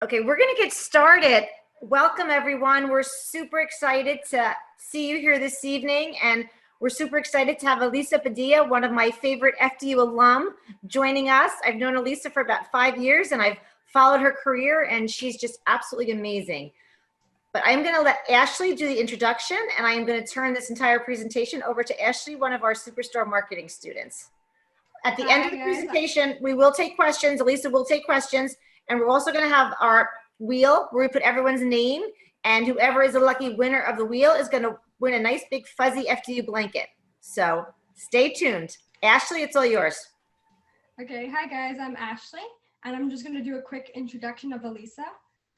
Okay, we're going to get started. Welcome, everyone. We're super excited to see you here this evening, and we're super excited to have Elisa Padilla, one of my favorite FDU alum, joining us. I've known Elisa for about 5 years, and I've followed her career, and she's just absolutely amazing. But I'm going to let Ashley do the introduction, and I am going to turn this entire presentation over to Ashley, one of our superstar marketing students. At the end of the presentation, we will take questions. Elisa will take questions. And we're also going to have our wheel where we put everyone's name, and whoever is the lucky winner of the wheel is going to win a nice big fuzzy FDU blanket. So stay tuned. Ashley, it's all yours. Okay, hi guys, I'm Ashley, and I'm just going to do a quick introduction of Elisa.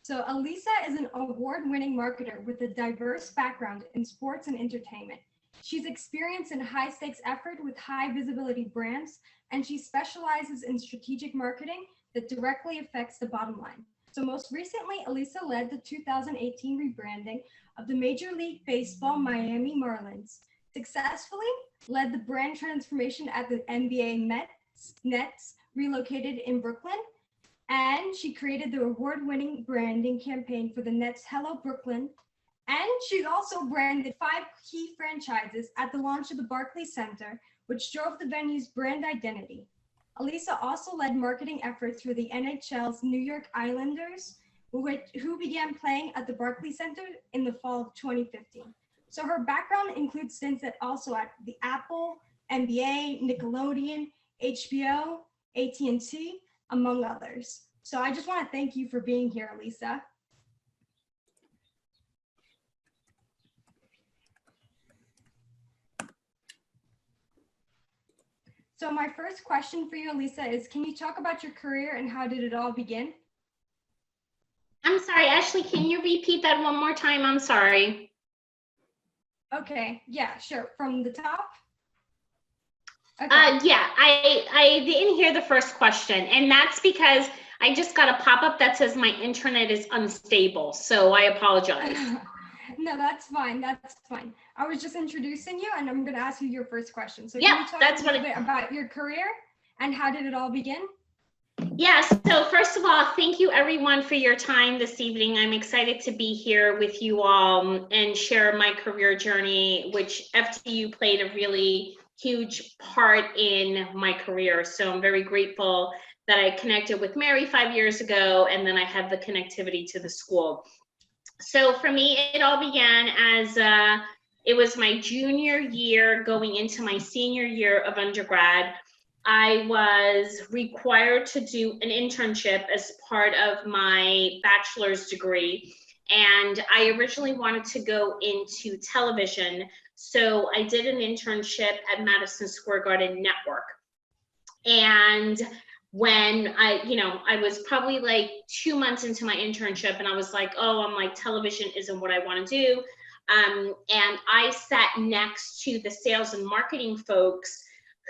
So Elisa is an award-winning marketer with a diverse background in sports and entertainment. She's experienced in high-stakes effort with high-visibility brands, and she specializes in strategic marketing that directly affects the bottom line. So most recently, Elisa led the 2018 rebranding of the Major League Baseball Miami Marlins, successfully led the brand transformation at the NBA Nets relocated in Brooklyn, and she created the award-winning branding campaign for the Nets Hello Brooklyn, and she also branded 5 key franchises at the launch of the Barclays Center, which drove the venue's brand identity. Elisa also led marketing efforts for the NHL's New York Islanders, who began playing at the Barclays Center in the fall of 2015. So her background includes stints also at the Apple, NBA, Nickelodeon, HBO, AT&T, among others. So I just want to thank you for being here, Elisa. So my first question for you, Elisa, is can you talk about your career and how did it all begin? I'm sorry, Ashley, can you repeat that one more time? I'm sorry. Okay, yeah, sure. From the top? Okay. Yeah, I didn't hear the first question, and that's because I just got a pop-up that says my internet is unstable, so I apologize. No, that's fine. That's fine. I was just introducing you, and I'm going to ask you your first question. So yeah, can you talk a little bit about your career and how did it all begin? Yeah, so first of all, thank you everyone for your time this evening. I'm excited to be here with you all and share my career journey, which FDU played a really huge part in my career. So I'm very grateful that I connected with Mary 5 years ago, and then I have the connectivity to the school. So for me, it all began as it was my junior year going into my senior year of undergrad. I was required to do an internship as part of my bachelor's degree. And I originally wanted to go into television. So I did an internship at Madison Square Garden Network. And when I was probably like 2 months into my internship, and I was like, I'm like, television isn't what I want to do. And I sat next to the sales and marketing folks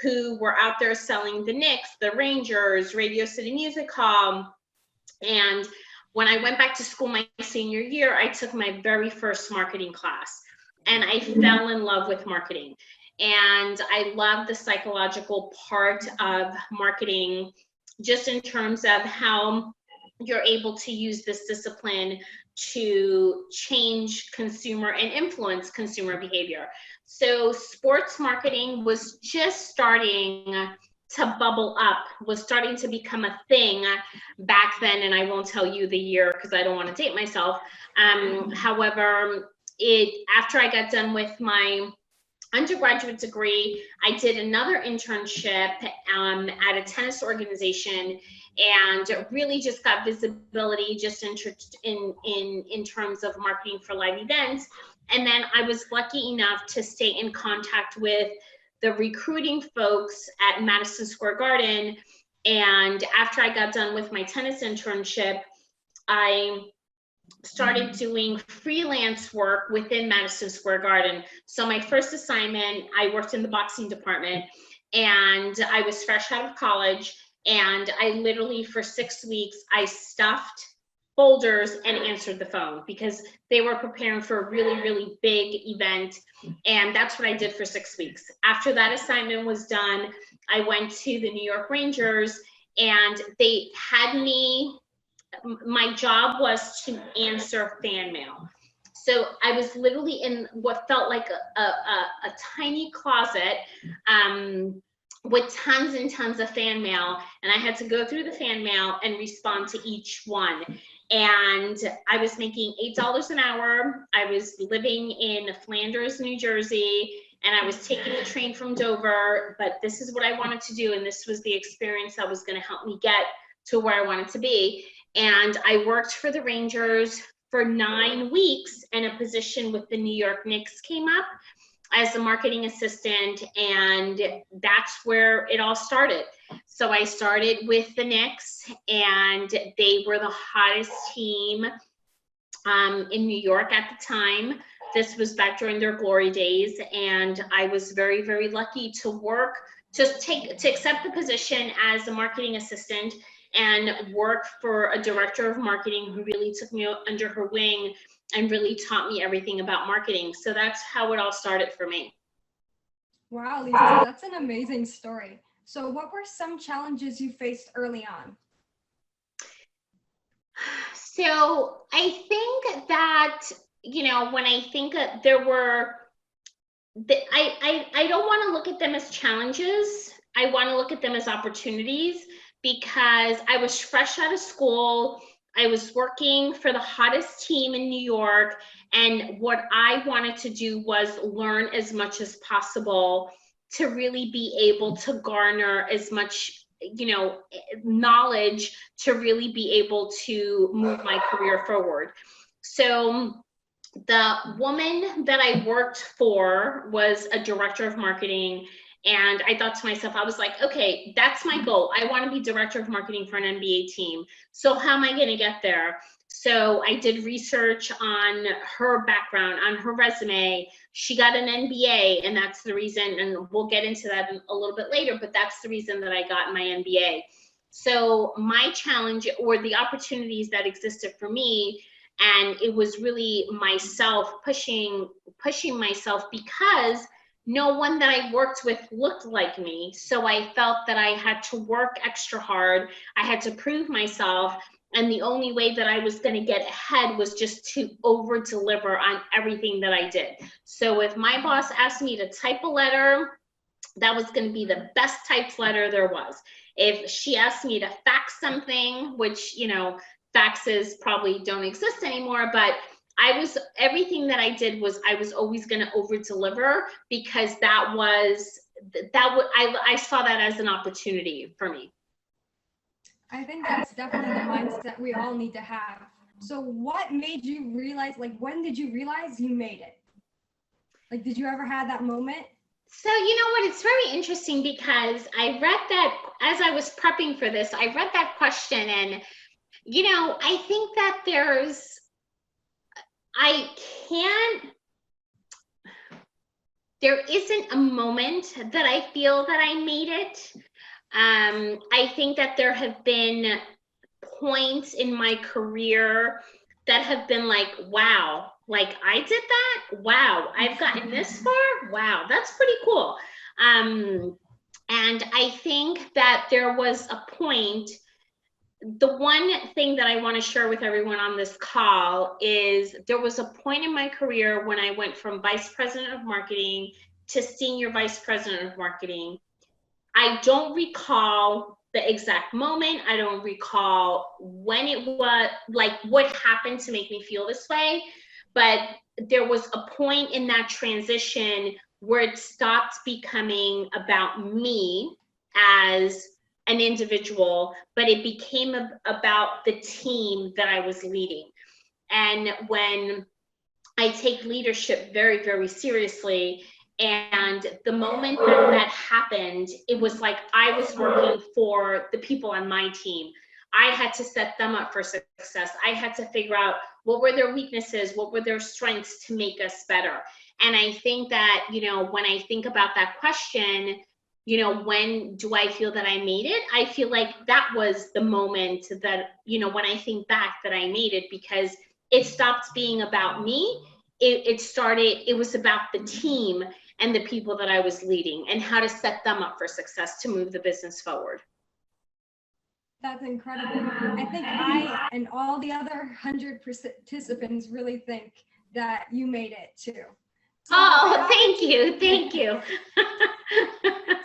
who were out there selling the Knicks, the Rangers, Radio City Music Hall. And when I went back to school my senior year, I took my very first marketing class, and I fell in love with marketing. And I love the psychological part of marketing, just in terms of how you're able to use this discipline to change consumer and influence consumer behavior. So sports marketing was just starting to bubble up, was starting to become a thing back then. And I won't tell you the year because I don't want to date myself. However, after I got done with my undergraduate degree, I did another internship at a tennis organization, and really just got visibility just in terms of marketing for live events. And then I was lucky enough to stay in contact with the recruiting folks at Madison Square Garden. And after I got done with my tennis internship, I started doing freelance work within Madison Square Garden. So my first assignment, I worked in the boxing department, and I was fresh out of college. And I literally, for 6 weeks, I stuffed folders and answered the phone because they were preparing for a really, really big event. And that's what I did for 6 weeks. After that assignment was done, I went to the New York Rangers, and they had me my job was to answer fan mail. So I was literally in what felt like a tiny closet with tons and tons of fan mail, and I had to go through the fan mail and respond to each one. And I was making $8 an hour. I was living in Flanders, New Jersey, and I was taking the train from Dover, but this is what I wanted to do, and this was the experience that was going to help me get to where I wanted to be. And I worked for the Rangers for 9 weeks, and a position with the New York Knicks came up as a marketing assistant, and that's where it all started. So I started with the Knicks, and they were the hottest team in New York at the time. This was back during their glory days, and I was very, very lucky to work, to accept the position as a marketing assistant and work for a director of marketing who really took me under her wing and really taught me everything about marketing. So that's how it all started for me. Wow, Lisa, that's an amazing story. So what were some challenges you faced early on? So I think that, you know, when I think there were, I don't want to look at them as challenges. I want to look at them as opportunities, because I was fresh out of school. I was working for the hottest team in New York, and what I wanted to do was learn as much as possible to really be able to garner as much, you know, knowledge to really be able to move my career forward. So the woman that I worked for was a director of marketing. And I thought to myself, I was like, okay, that's my goal. I want to be director of marketing for an NBA team. So how am I going to get there? So I did research on her background, on her resume. She got an MBA, and that's the reason, and we'll get into that a little bit later, but that's the reason that I got my MBA. So my challenge, or the opportunities that existed for me, and it was really myself pushing myself, because no one that I worked with looked like me. So I felt that I had to work extra hard. I had to prove myself. And the only way that I was going to get ahead was just to over deliver on everything that I did. So if my boss asked me to type a letter, that was going to be the best typed letter there was. If she asked me to fax something, which, you know, faxes probably don't exist anymore, but everything that I did was, I was always going to over deliver, because I saw that as an opportunity for me. I think that's definitely the mindset we all need to have. So what made you realize, like, when did you realize you made it? Like, did you ever have that moment? So, you know what, it's very interesting, because I read that, as I was prepping for this, I read that question, and, you know, I think that there isn't a moment that I feel that I made it. I think that there have been points in my career that have been like, wow, like I did that? Wow, I've gotten this far? Wow, that's pretty cool. And I think that there was a point. The one thing that I want to share with everyone on this call is there was a point in my career when I went from vice president of marketing to senior vice president of marketing. I don't recall the exact moment. I don't recall when it was, like what happened to make me feel this way, but there was a point in that transition where it stopped becoming about me as an individual, but it became about the team that I was leading. And when I take leadership very, very seriously, and the moment that happened, it was like I was working for the people on my team. I had to set them up for success. I had to figure out what were their weaknesses, what were their strengths to make us better. And I think that, you know, when I think about that question, you know, when do I feel that I made it? I feel like that was the moment that, you know, when I think back that I made it, because it stopped being about me. It was about the team and the people that I was leading and how to set them up for success to move the business forward. That's incredible. I think I and all the other 100 participants really think that you made it too. So thank you. Thank you.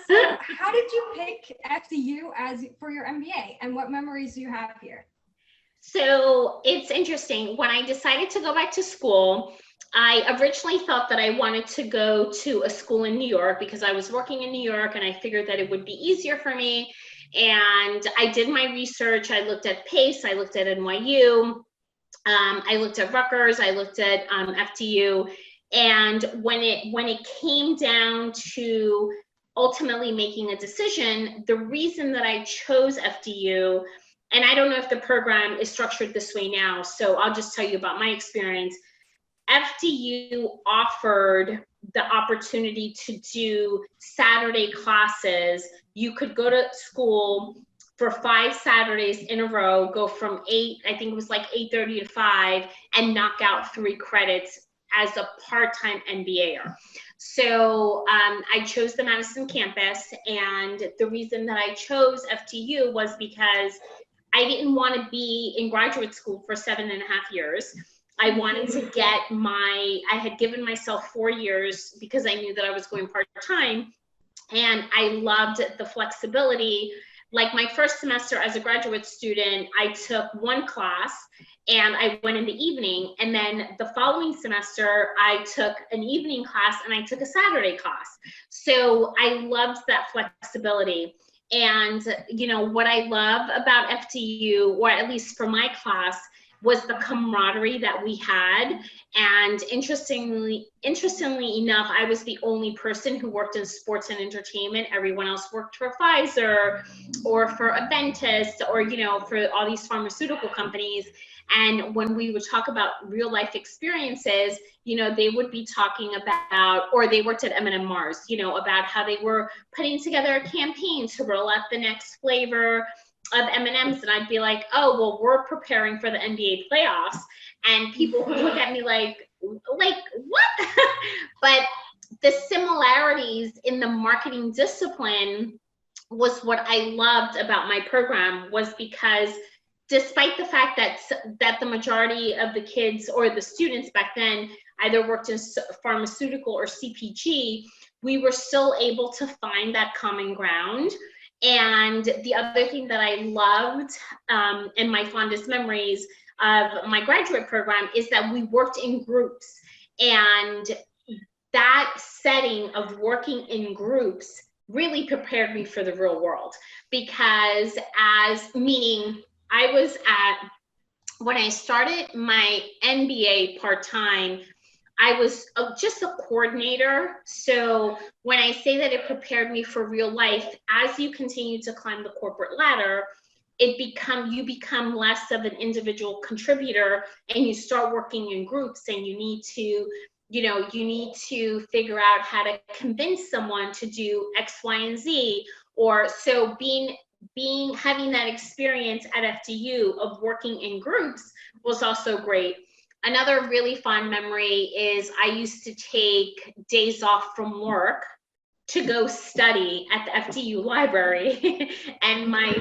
So how did you pick FDU for your MBA, and what memories do you have here? So it's interesting. When I decided to go back to school, I originally thought that I wanted to go to a school in New York because I was working in New York and I figured that it would be easier for me. And I did my research. I looked at Pace, I looked at NYU, I looked at Rutgers, I looked at FDU. And when it came down to ultimately making a decision, the reason that I chose FDU, and I don't know if the program is structured this way now, so I'll just tell you about my experience. FDU offered the opportunity to do Saturday classes. You could go to school for 5 Saturdays in a row, go from 8, I think it was like 8:30 to 5, and knock out 3 credits as a part-time MBAer. So I chose the Madison campus, and the reason that I chose FDU was because I didn't want to be in graduate school for 7.5 years. I wanted to get I had given myself 4 years because I knew that I was going part-time, and I loved the flexibility. Like my first semester as a graduate student, I took 1 class and I went in the evening. And then the following semester, I took an evening class and I took a Saturday class. So I loved that flexibility. And, you know, what I love about FDU, or at least for my class, was the camaraderie that we had. And interestingly enough, I was the only person who worked in sports and entertainment. Everyone else worked for Pfizer or for Aventis or, you know, for all these pharmaceutical companies. And when we would talk about real life experiences, you know, they would be talking about, or they worked at M&M Mars, you know, about how they were putting together a campaign to roll out the next flavor of M&Ms, and I'd be like, oh, well, we're preparing for the NBA playoffs, and people would look at me like what? But the similarities in the marketing discipline was what I loved about my program, was because despite the fact that the majority of the kids or the students back then either worked in pharmaceutical or CPG, we were still able to find that common ground. And the other thing that I loved, and my fondest memories of my graduate program, is that we worked in groups. And that setting of working in groups really prepared me for the real world, because when I started my MBA part-time, I was just a coordinator. So when I say that it prepared me for real life, as you continue to climb the corporate ladder, you become less of an individual contributor, and you start working in groups, and you need to figure out how to convince someone to do X, Y, and Z. Or so having that experience at FDU of working in groups was also great. Another really fond memory is I used to take days off from work to go study at the FDU library. And my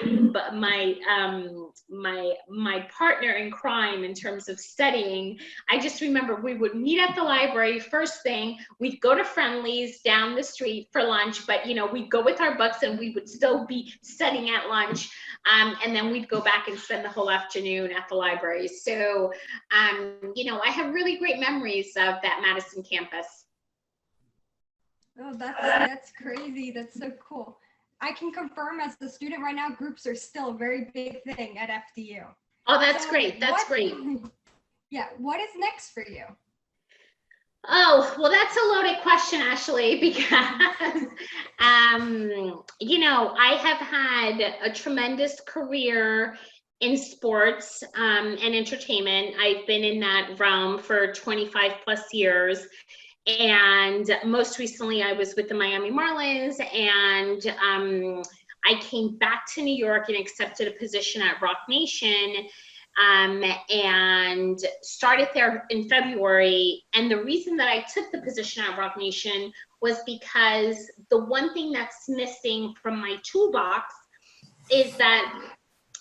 partner in crime in terms of studying, I just remember we would meet at the library first thing, we'd go to Friendly's down the street for lunch, but we'd go with our books and we would still be studying at lunch. And then we'd go back and spend the whole afternoon at the library. So, I have really great memories of that Madison campus. Oh, that's crazy. That's so cool. I can confirm as the student right now, groups are still a very big thing at FDU. Oh, that's great. That's great. Yeah. What is next for you? Oh, well, that's a loaded question, Ashley, because, I have had a tremendous career in sports and entertainment. I've been in that realm for 25 plus years. And most recently, I was with the Miami Marlins, and I came back to New York and accepted a position at Rock Nation, and started there in February. And the reason that I took the position at Rock Nation was because the one thing that's missing from my toolbox is that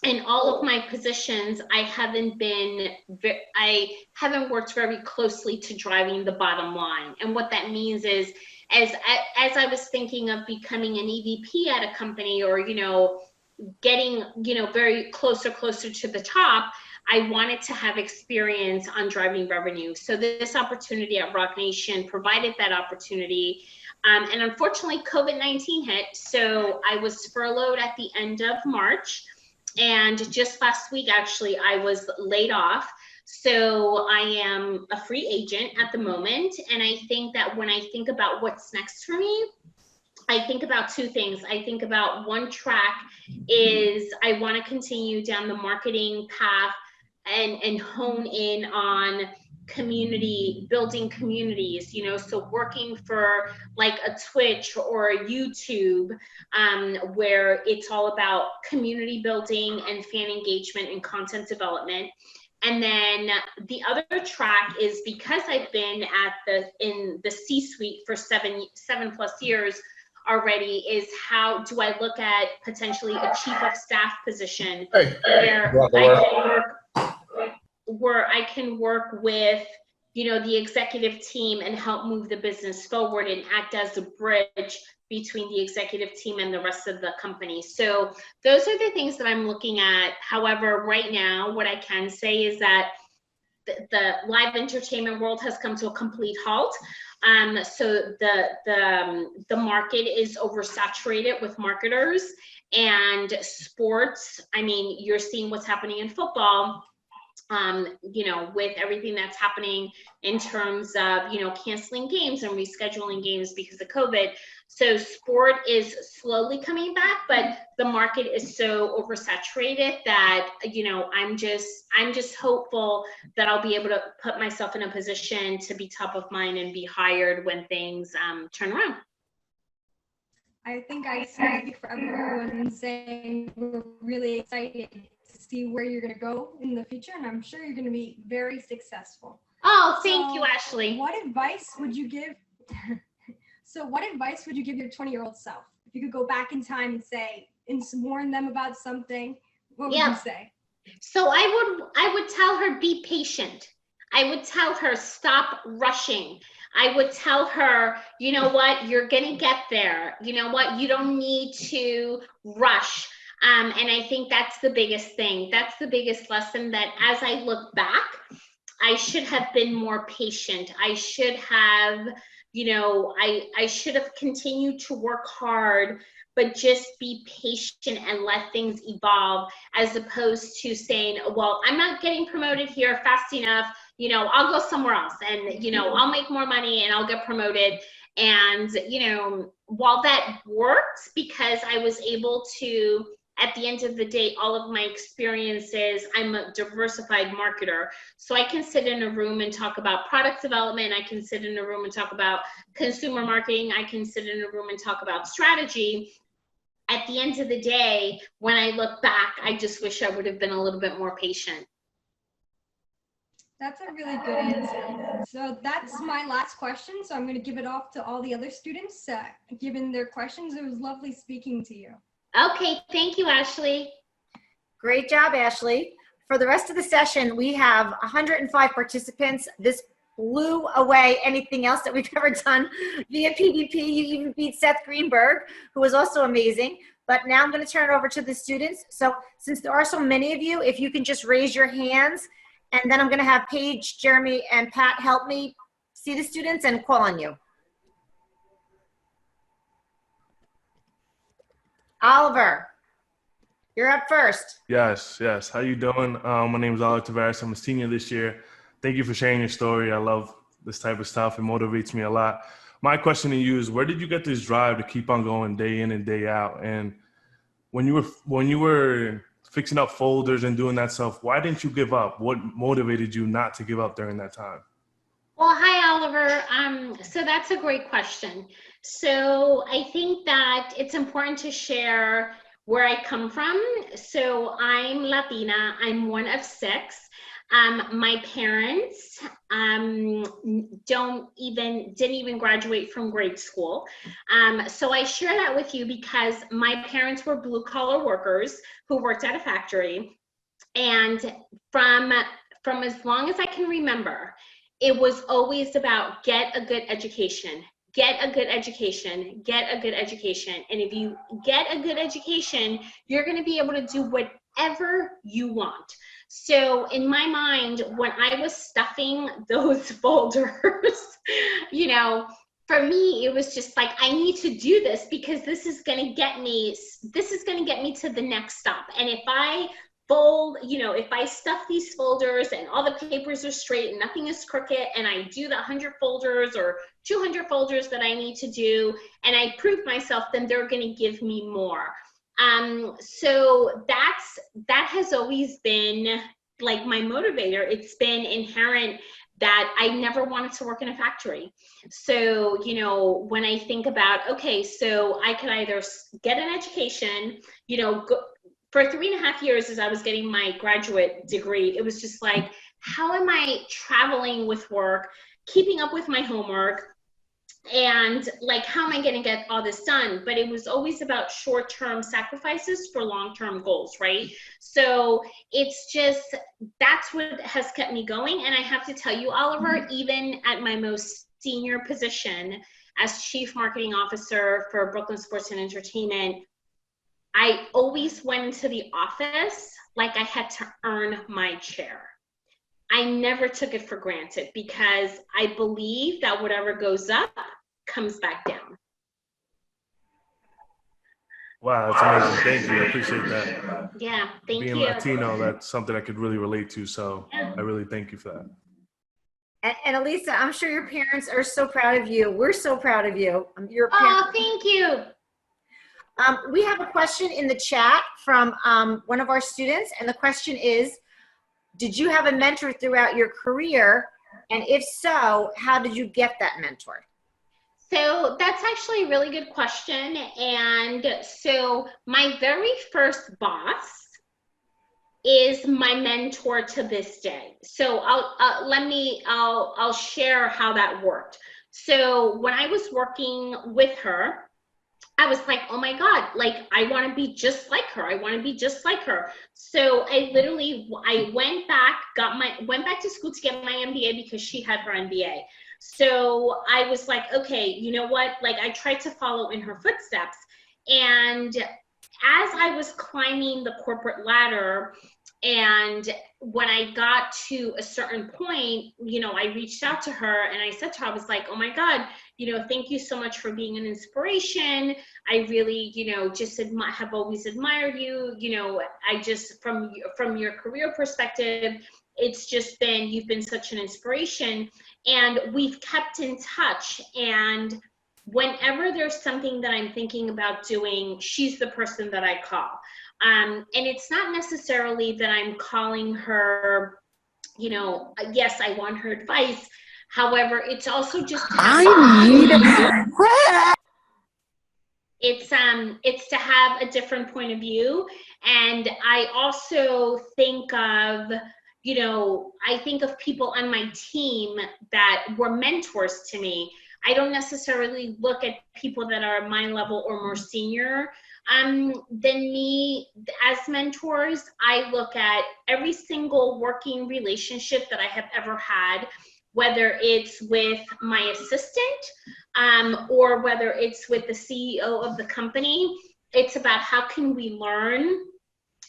in all of my positions, I haven't worked very closely to driving the bottom line. And what that means is, as I was thinking of becoming an EVP at a company, or, you know, getting, you know, very closer to the top, I wanted to have experience on driving revenue. So this opportunity at Rock Nation provided that opportunity. And unfortunately, COVID-19 hit. So I was furloughed at the end of March. And just last week, actually, I was laid off. So I am a free agent at the moment. And I think that when I think about what's next for me, I think about two things. I think about one track is I want to continue down the marketing path and hone in on community, building communities, you know, so working for like a Twitch or a YouTube, where it's all about community building and fan engagement and content development. And then the other track is, because I've been in the C-suite for seven plus years already, is how do I look at potentially a chief of staff position where I can work with, you know, the executive team and help move the business forward and act as a bridge between the executive team and the rest of the company. So those are the things that I'm looking at. However, right now, what I can say is that the live entertainment world has come to a complete halt. So the market is oversaturated with marketers, and sports, I mean, you're seeing what's happening in football, you know, with everything that's happening in terms of, you know, canceling games and rescheduling games because of COVID. So sport is slowly coming back, but the market is so oversaturated that, you know, I'm just hopeful that I'll be able to put myself in a position to be top of mind and be hired when things turn around. I think I speak for everyone saying we're really excited to see where you're going to go in the future, and I'm sure you're going to be very successful. Oh, thank you, Ashley. What advice would you give? So what advice would you give your 20-year-old self? If you could go back in time and say, and warn them about something, what would you say? So I would tell her, be patient. I would tell her, stop rushing. I would tell her, you know what, you're gonna get there. You know what, you don't need to rush. And I think that's the biggest thing. That's the biggest lesson, that as I look back, I should have been more patient. I should have, you know, I should have continued to work hard, but just be patient and let things evolve, as opposed to saying, well, I'm not getting promoted here fast enough, you know, I'll go somewhere else and, you know, I'll make more money and I'll get promoted. And, you know, while that works, because I was able to, at the end of the day, all of my experiences, I'm a diversified marketer. So I can sit in a room and talk about product development. I can sit in a room and talk about consumer marketing. I can sit in a room and talk about strategy. At the end of the day, when I look back, I just wish I would have been a little bit more patient. That's a really good answer. So that's my last question. So I'm going to give it off to all the other students, given their questions. It was lovely speaking to you. Okay, thank you, Ashley. Great job, Ashley. For the rest of the session, we have 105 participants. This blew away anything else that we've ever done via PDP. You even beat Seth Greenberg, who was also amazing. But now I'm going to turn it over to the students. So since there are so many of you, if you can just raise your hands, and then I'm going to have Paige, Jeremy, and Pat help me see the students and call on you. Oliver, you're up first. Yes. How you doing? My name is Oliver Tavares. I'm a senior this year. Thank you for sharing your story. I love this type of stuff. It motivates me a lot. My question to you is, where did you get this drive to keep on going day in and day out? And when you were fixing up folders and doing that stuff, why didn't you give up? What motivated you not to give up during that time? Well, hi, Oliver. So that's a great question. So I think that it's important to share where I come from. So I'm Latina. I'm one of 6. My parents didn't even graduate from grade school. So I share that with you because my parents were blue collar workers who worked at a factory. And from as long as I can remember, it was always about get a good education, get a good education, get a good education. And if you get a good education, you're going to be able to do whatever you want. So in my mind, when I was stuffing those folders, you know, for me, it was just like, I need to do this because this is going to get me to the next stop. And if I fold, you know, if I stuff these folders and all the papers are straight and nothing is crooked, and I do the 100 folders or 200 folders that I need to do, and I prove myself, then they're going to give me more. So that has always been like my motivator. It's been inherent that I never wanted to work in a factory. So, you know, when I think about, okay, so I could either get an education, you know, for 3.5 years as I was getting my graduate degree, it was just like, how am I traveling with work, keeping up with my homework, and like, how am I going to get all this done? But it was always about short-term sacrifices for long-term goals, right? So it's just, that's what has kept me going. And I have to tell you, Oliver, even at my most senior position as Chief Marketing Officer for Brooklyn Sports and Entertainment, I always went into the office like I had to earn my chair. I never took it for granted because I believe that whatever goes up comes back down. Wow, that's amazing. Thank you. I appreciate that. Yeah, thank you. Being Latino, that's something I could really relate to. So I really thank you for that. And Elisa, I'm sure your parents are so proud of you. We're so proud of you. Oh, thank you. We have a question in the chat from one of our students, and the question is, did you have a mentor throughout your career? And if so, how did you get that mentor? So that's actually a really good question. And so my very first boss is my mentor to this day. So I'll share how that worked. So when I was working with her, I was like, oh my God, like, I want to be just like her. I want to be just like her. So I went back to school to get my MBA because she had her MBA. So I was like, okay, you know what? Like, I tried to follow in her footsteps. And as I was climbing the corporate ladder, and when I got to a certain point, you know, I reached out to her and I said to her, I was like, oh my God, you know, thank you so much for being an inspiration. I really, you know, just have always admired you. You know, I just, from your career perspective, it's just been, you've been such an inspiration. And we've kept in touch. And whenever there's something that I'm thinking about doing, she's the person that I call. And it's not necessarily that I'm calling her, you know, yes, I want her advice. However, it's also just it's to have a different point of view. And I also think of, you know, I think of people on my team that were mentors to me. I don't necessarily look at people that are my level or more senior than me as mentors. I look at every single working relationship that I have ever had, whether it's with my assistant or whether it's with the CEO of the company. It's about how can we learn,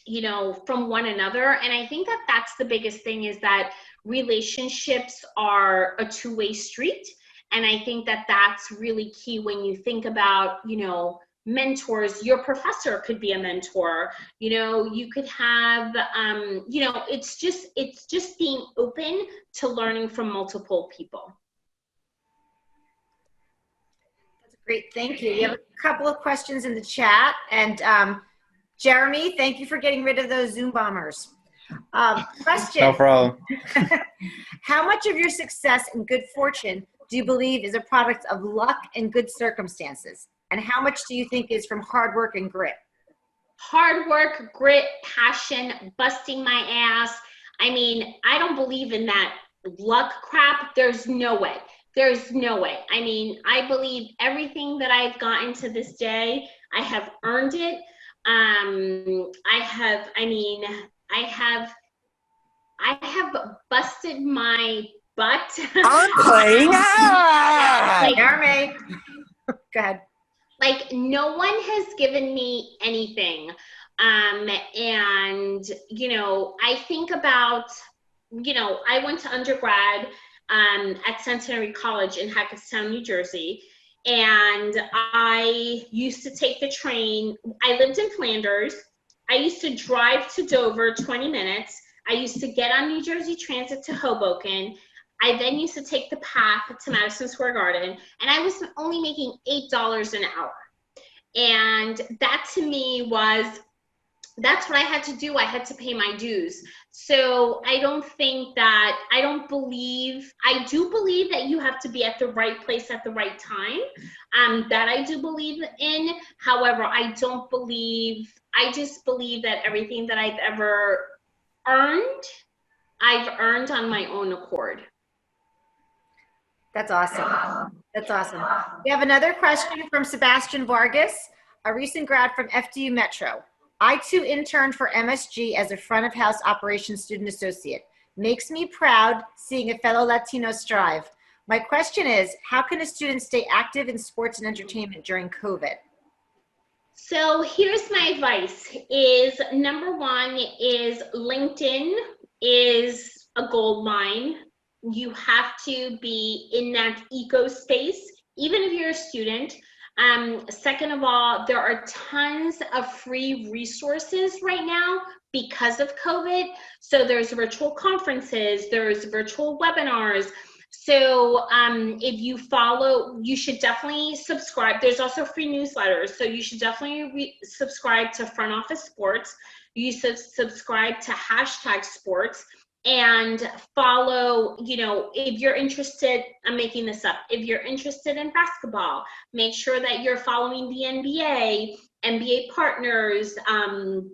you know, from one another. And I think that that's the biggest thing, is that relationships are a two-way street. And I think that that's really key when you think about, you know, mentors. Your professor could be a mentor. You know, you could have, you know, it's just being open to learning from multiple people. That's great. Thank you. You have a couple of questions in the chat. And Jeremy, thank you for getting rid of those Zoom bombers. Question. No problem. How much of your success and good fortune do you believe is a product of luck and good circumstances? And how much do you think is from hard work and grit? Hard work, grit, passion, busting my ass. I mean, I don't believe in that luck crap. There's no way. There's no way. I mean, I believe everything that I've gotten to this day, I have earned it. I have busted my butt. I'm playing. Like, Jeremy, go ahead. like no one has given me anything. And, you know, I think about, you know, I went to undergrad at Centenary College in Hackettstown, New Jersey. And I used to take the train. I lived in Flanders. I used to drive to Dover 20 minutes. I used to get on New Jersey Transit to Hoboken. I then used to take the path to Madison Square Garden, and I was only making $8 an hour. And that to me was, that's what I had to do. I had to pay my dues. So I don't think that, I do believe that you have to be at the right place at the right time. That I do believe in. However, I just believe that everything that I've ever earned, I've earned on my own accord. That's awesome. That's awesome. We have another question from Sebastian Vargas, a recent grad from FDU Metro. I too interned for MSG as a front of house operations student associate. Makes me proud seeing a fellow Latino strive. My question is, how can a student stay active in sports and entertainment during COVID? So here's my advice is, number one is LinkedIn is a gold mine. You have to be in that eco space, even if you're a student. Second of all, there are tons of free resources right now because of COVID. So there's virtual conferences, there's virtual webinars. So if you follow, you should definitely subscribe. There's also free newsletters. So you should definitely subscribe to Front Office Sports. You should subscribe to #sports. And follow, you know, if you're interested, I'm making this up, if you're interested in basketball, make sure that you're following the NBA, NBA partners, and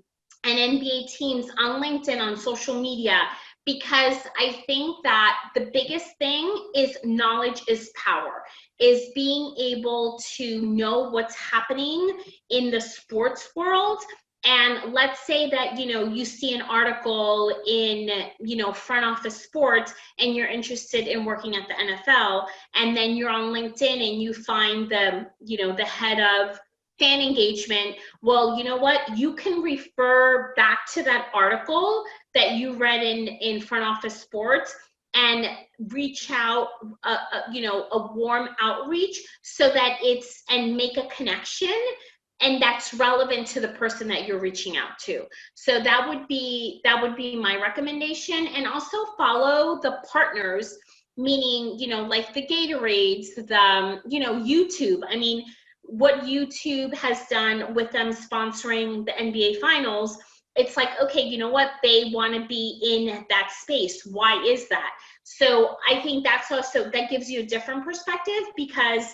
NBA teams on LinkedIn, on social media, because I think that the biggest thing is knowledge is power, is being able to know what's happening in the sports world. And let's say that, you know, you see an article in, you know, Front Office Sports and you're interested in working at the NFL, and then you're on LinkedIn and you find the, you know, the head of fan engagement. Well, you know what? You can refer back to that article that you read in Front Office Sports and reach out, you know, a warm outreach so that it's, and make a connection. And that's relevant to the person that you're reaching out to. So that would be my recommendation. And also follow the partners, meaning, you know, like the Gatorades, the, you know, YouTube. I mean, what YouTube has done with them sponsoring the NBA finals, it's like, okay, you know what? They want to be in that space. Why is that? So I think that's also, that gives you a different perspective, because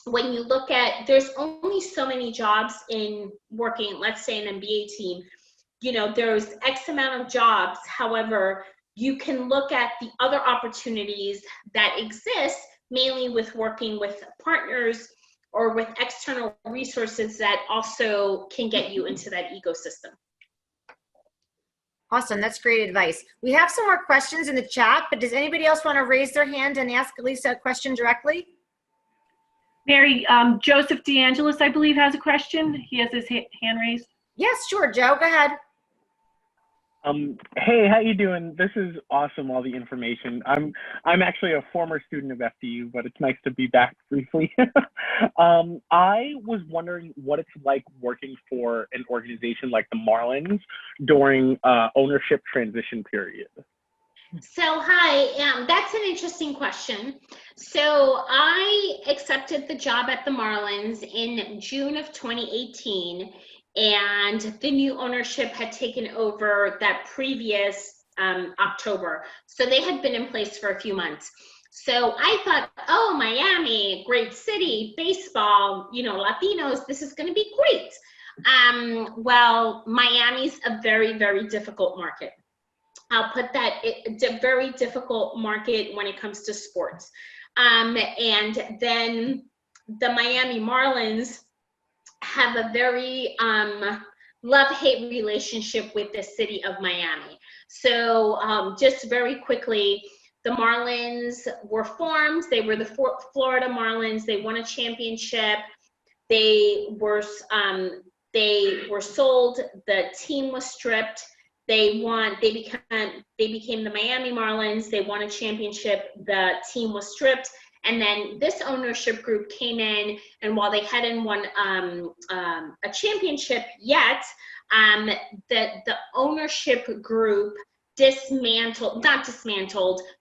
when you look at, there's only so many jobs in working, let's say an NBA team, you know, there's X amount of jobs. However, you can look at the other opportunities that exist, mainly with working with partners or with external resources that also can get you into that ecosystem. Awesome, that's great advice. We have some more questions in the chat, but does anybody else want to raise their hand and ask Elisa a question directly? Mary, Joseph DeAngelis, I believe, has a question. He has his hand raised. Yes, sure, Joe, go ahead. Hey, how you doing? This is awesome, all the information. I'm actually a former student of FDU, but it's nice to be back briefly. I was wondering what it's like working for an organization like the Marlins during ownership transition period. So hi, that's an interesting question. So I accepted the job at the Marlins in June of 2018, and the new ownership had taken over that previous October. So they had been in place for a few months. So I thought, oh, Miami, great city, baseball, you know, Latinos, this is going to be great. Well, Miami's a very, very difficult market. I'll put that, it's a very difficult market when it comes to sports. And then the Miami Marlins have a very love-hate relationship with the city of Miami. So just very quickly, the Marlins were formed. They were the Florida Marlins. They won a championship. They were sold. The team was stripped. They won. They became the Miami Marlins. They won a championship. The team was stripped. And then this ownership group came in, and while they hadn't won a championship yet, the ownership group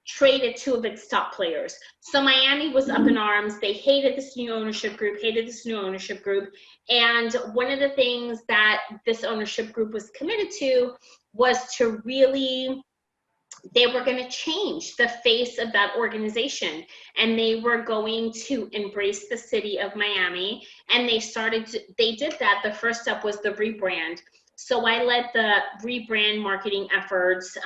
traded two of its top players. So Miami was up in arms. They hated this new ownership group, and one of the things that this ownership group was committed to was to really, they were going to change the face of that organization, and they were going to embrace the city of Miami. And they did that. The first step was the rebrand. So I led the rebrand marketing efforts.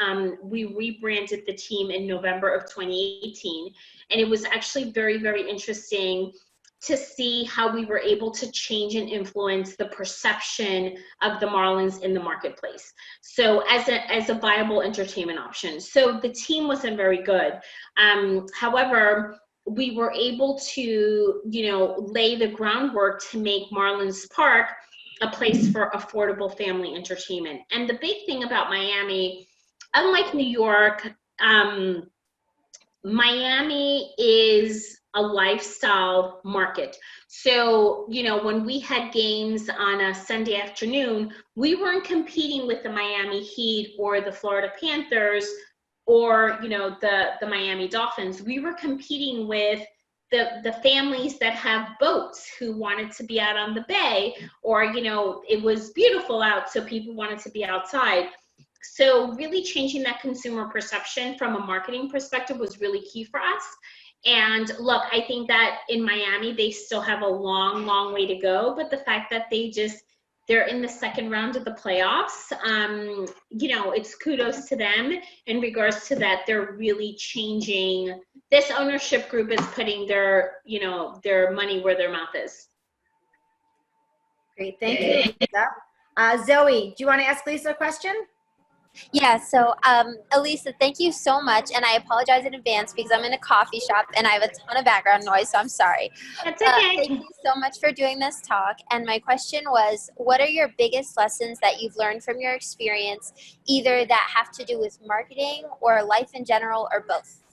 We rebranded the team in November of 2018. And it was actually very, very interesting to see how we were able to change and influence the perception of the Marlins in the marketplace. So as a viable entertainment option. So the team wasn't very good. However, we were able to, lay the groundwork to make Marlins Park a place for affordable family entertainment. And the big thing about Miami, unlike New York, Miami is a lifestyle market. So, when we had games on a Sunday afternoon, we weren't competing with the Miami Heat or the Florida Panthers or, the Miami Dolphins. We were competing with the families that have boats who wanted to be out on the bay, or, it was beautiful out, so people wanted to be outside. So really changing that consumer perception from a marketing perspective was really key for us. And look, I think that in Miami, they still have a long, long way to go. But the fact that they're in the second round of the playoffs, it's kudos to them in regards to that. They're really changing. This ownership group is putting their money where their mouth is. Great, thank you, Lisa. Zoe, do you want to ask Lisa a question? Yeah, so Elisa, thank you so much, and I apologize in advance because I'm in a coffee shop and I have a ton of background noise, so I'm sorry. That's okay. Thank you so much for doing this talk, and my question was, what are your biggest lessons that you've learned from your experience, either that have to do with marketing or life in general, or both?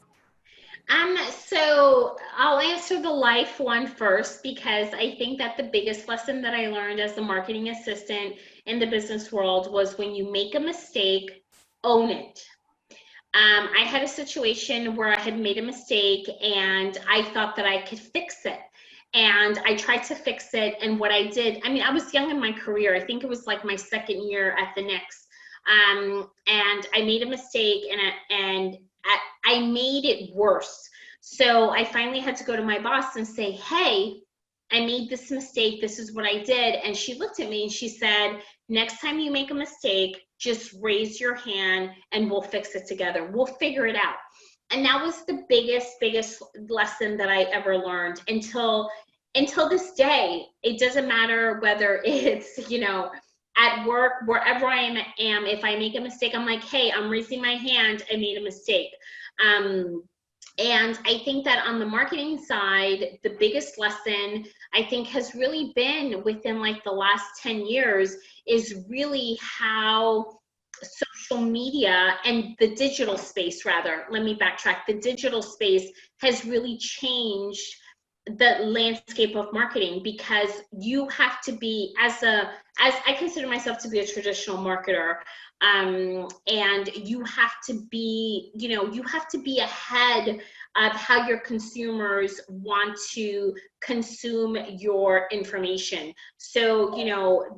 So I'll answer the life one first, because I think that the biggest lesson that I learned as a marketing assistant in the business world was, when you make a mistake, own it. I had a situation where I had made a mistake and I thought that I could fix it. And I tried to fix it. And what I did, I was young in my career. I think it was like my second year at the Knicks. And I made a mistake, and I made it worse. So I finally had to go to my boss and say, hey, I made this mistake. This is what I did. And she looked at me and she said, next time you make a mistake, just raise your hand and we'll fix it together. We'll figure it out. And that was the biggest lesson that I ever learned until this day. It doesn't matter whether it's, at work, wherever I am, if I make a mistake, I'm like, hey, I'm raising my hand, I made a mistake. And I think that on the marketing side, the biggest lesson I think has really been within like the last 10 years is really how social media and the digital space, rather, let me backtrack, the digital space has really changed the landscape of marketing, because you have to be, as I consider myself to be a traditional marketer, and you have to be, you have to be ahead of how your consumers want to consume your information. So,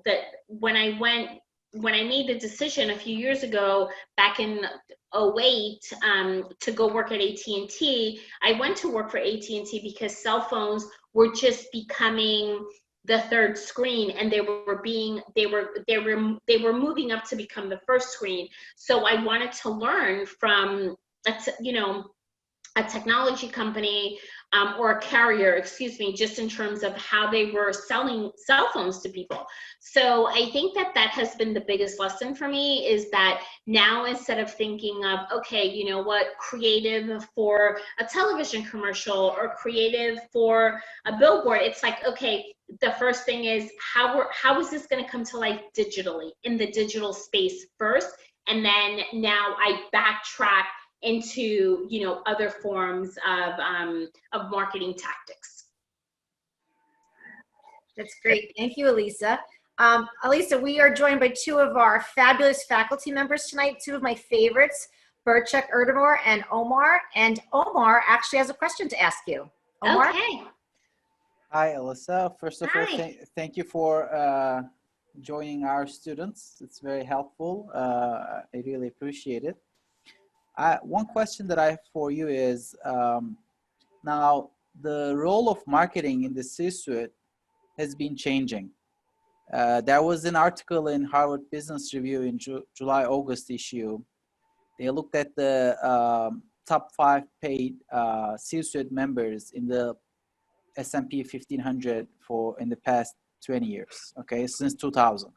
that when I made the decision a few years ago, back in 2008, to go work at AT&T, I went to work for AT&T because cell phones were just becoming the third screen, and they were moving up to become the first screen. So I wanted to learn from a technology company or a carrier, excuse me, just in terms of how they were selling cell phones to people. So I think that that has been the biggest lesson for me, is that now instead of thinking of, okay, you know what, creative for a television commercial or creative for a billboard, it's like, okay, the first thing is how is this going to come to life digitally, in the digital space first, and then now I backtrack into, you know, other forms of marketing tactics. That's great. Thank you, Elisa. Elisa, we are joined by two of our fabulous faculty members tonight, two of my favorites, Burchak Erdemor and Omar. And Omar actually has a question to ask you. Omar? Okay. Hi, Elisa. First of all, Hi. thank you for joining our students. It's very helpful. I really appreciate it. One question that I have for you is, now the role of marketing in the C-suite has been changing. There was an article in Harvard Business Review in July-August issue. They looked at the top 5 paid C-suite members in the S&P 1500 in the past 20 years, okay, since 2000.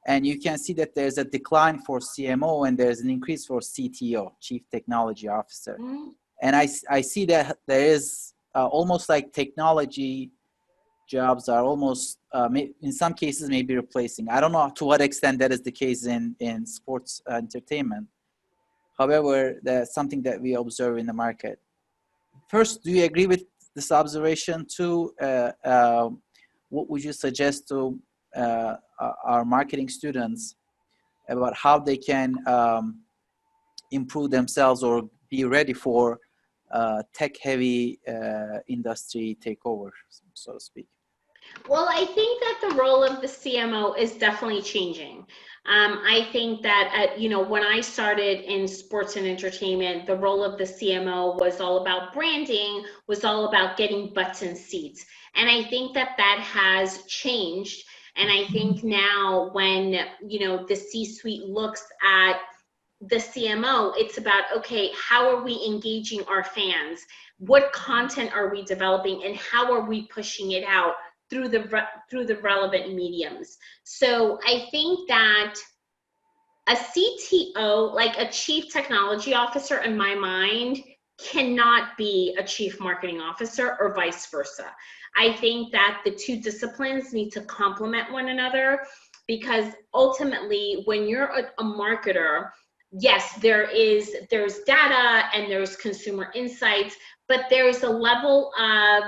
And you can see that there's a decline for CMO and there's an increase for CTO, Chief Technology Officer. Mm-hmm. And I see that there is almost like technology jobs are almost, in some cases, maybe replacing. I don't know to what extent that is the case in sports entertainment. However, that's something that we observe in the market. First, do you agree with this observation? Too, what would you suggest to our marketing students about how they can improve themselves or be ready for tech-heavy industry takeover, so to speak? Well, I think that the role of the CMO is definitely changing. I think that when I started in sports and entertainment, the role of the CMO was all about branding, was all about getting butts in seats. And I think that that has changed. And I think now when, the C-suite looks at the CMO, it's about, okay, how are we engaging our fans? What content are we developing, and how are we pushing it out through the relevant mediums? So I think that a CTO, like a chief technology officer in my mind, cannot be a chief marketing officer or vice versa. I think that the two disciplines need to complement one another, because ultimately when you're a marketer, yes, there's data and there's consumer insights, but there's a level of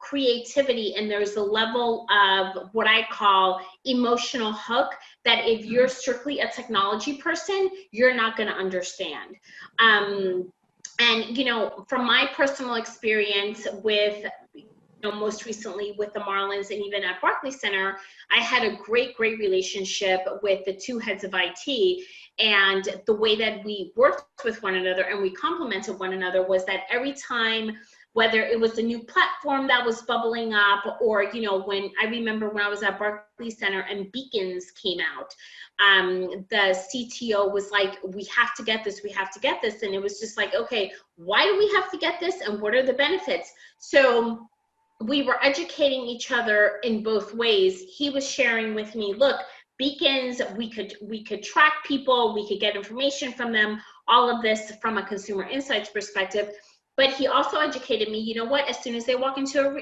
creativity and there's a level of what I call emotional hook that if you're strictly a technology person, you're not going to understand. And from my personal experience with most recently with the Marlins and even at Barclays Center, I had a great relationship with the two heads of IT. And the way that we worked with one another and we complemented one another was that every time, whether it was a new platform that was bubbling up, or, when I remember when I was at Barclays Center and Beacons came out, the CTO was like, we have to get this. And it was just like, okay, why do we have to get this? And what are the benefits? So we were educating each other in both ways. He was sharing with me, look, Beacons, we could track people, we could get information from them, all of this from a consumer insights perspective. But he also educated me, as soon as they walk into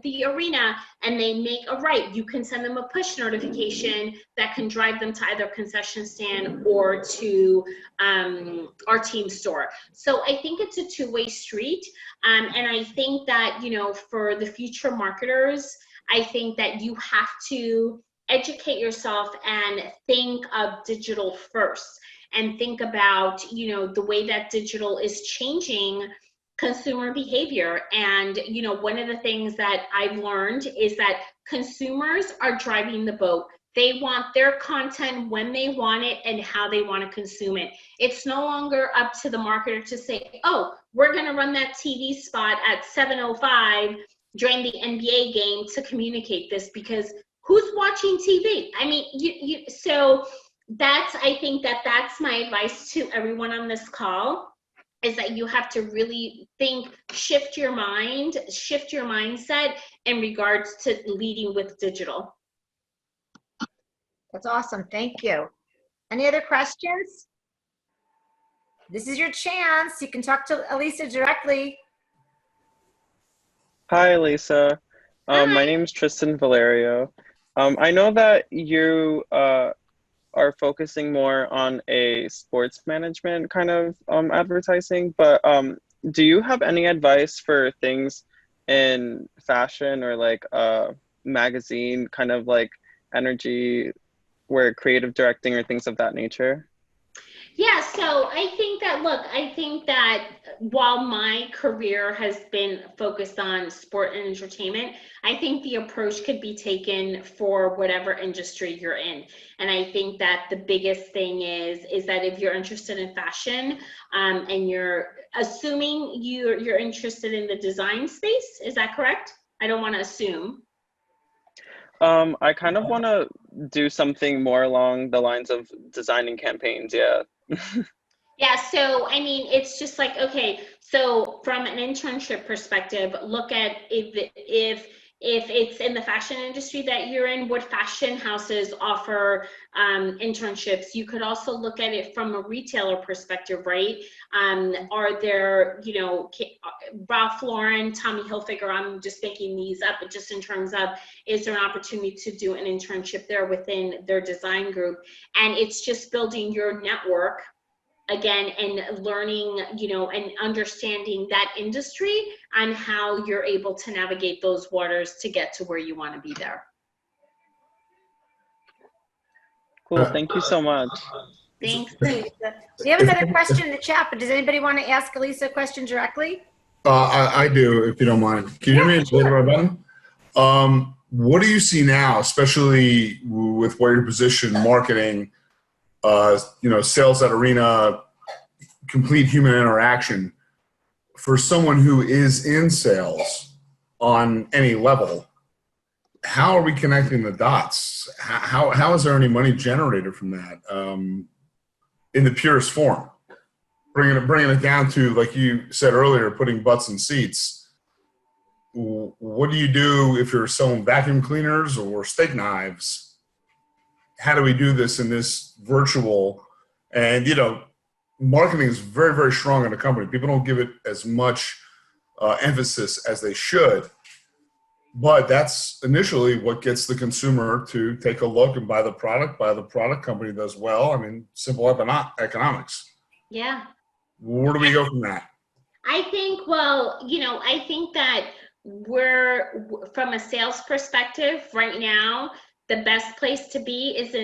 the arena and they make a right, you can send them a push notification that can drive them to either concession stand or to our team store. So I think it's a two-way street. And I think that, for the future marketers, I think that you have to educate yourself and think of digital first, and think about, the way that digital is changing consumer behavior. And one of the things that I've learned is that consumers are driving the boat. They want their content when they want it and how they want to consume it. It's no longer up to the marketer to say, oh, we're going to run that TV spot at 7:05 during the NBA game to communicate this, because who's watching TV? I mean, so I think that's my advice to everyone on this call, is that you have to really shift your mindset in regards to leading with digital. That's awesome. Thank you. Any other questions? This is your chance. You can talk to Elisa directly. Hi, Elisa. Hi. My name is Tristan Valerio. I know that you are focusing more on a sports management kind of advertising, but do you have any advice for things in fashion or like magazine, kind of like energy, where creative directing or things of that nature? Yeah, so I think that while my career has been focused on sport and entertainment, I think the approach could be taken for whatever industry you're in. And I think that the biggest thing is that if you're interested in fashion, and you're assuming you're interested in the design space, is that correct? I don't want to assume. I kind of want to do something more along the lines of designing campaigns, yeah. Yeah, so I mean, it's just like, okay, so from an internship perspective, look at if it's in the fashion industry that you're in, what fashion houses offer internships. You could also look at it from a retailer perspective, right? Are there, Ralph Lauren, Tommy Hilfiger, I'm just making these up, but just in terms of, is there an opportunity to do an internship there within their design group? And it's just building your network again, and learning, and understanding that industry and how you're able to navigate those waters to get to where you want to be there. Cool, thank you so much. Thanks. We have another question in the chat, but does anybody want to ask Elisa a question directly? I do, if you don't mind. Can you hear me? Sure. What do you see now, especially with where your position, marketing, sales at arena, complete human interaction, for someone who is in sales on any level? How are we connecting the dots? How is there any money generated from that in the purest form? Bringing it down to, like you said earlier, putting butts in seats. What do you do if you're selling vacuum cleaners or steak knives? How do we do this in this virtual? And, marketing is very, very strong in the company. People don't give it as much emphasis as they should. But that's initially what gets the consumer to take a look and buy the product company does well. I mean, simple economics. Yeah. Where do we go from that? I think, I think that we're, from a sales perspective right now, the best place to be is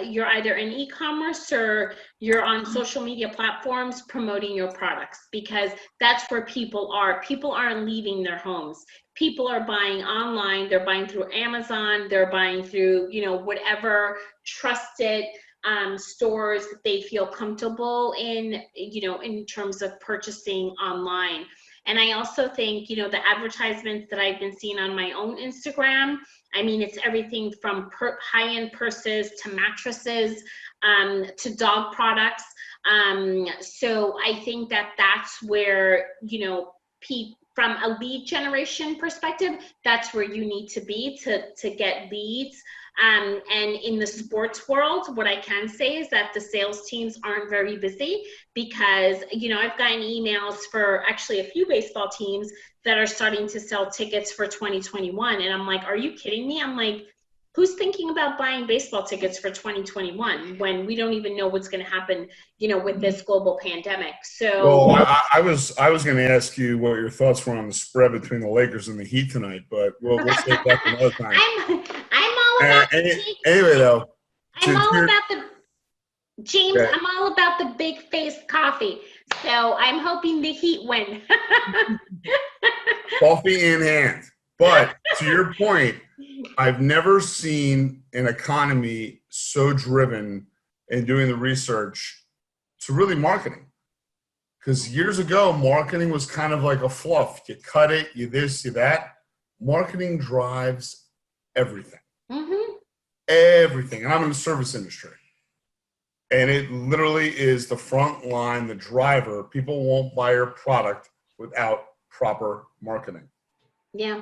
you're either in e-commerce or you're on social media platforms promoting your products, because that's where people are. People aren't leaving their homes. People are buying online. They're buying through Amazon. They're buying through, whatever trusted stores that they feel comfortable in, in terms of purchasing online. And I also think, the advertisements that I've been seeing on my own Instagram, I mean, it's everything from high-end purses to mattresses to dog products. So I think that that's where, from a lead generation perspective, that's where you need to be to get leads. And in the sports world, what I can say is that the sales teams aren't very busy, because, I've gotten emails for actually a few baseball teams that are starting to sell tickets for 2021. And I'm like, are you kidding me? I'm like, who's thinking about buying baseball tickets for 2021 when we don't even know what's going to happen, with this global pandemic? So, well, I was going to ask you what your thoughts were on the spread between the Lakers and the Heat tonight, but we'll save that for another time. I'm all about anyway, though. I'm all about the big face coffee. So I'm hoping the Heat win. Coffee in hand. But to your point, I've never seen an economy so driven in doing the research to really marketing. Because years ago, marketing was kind of like a fluff. You cut it, you this, you that. marketing drives everything. Mm-hmm. Everything. And I'm in the service industry. And it literally is the front line, the driver. People won't buy your product without proper marketing. Yeah.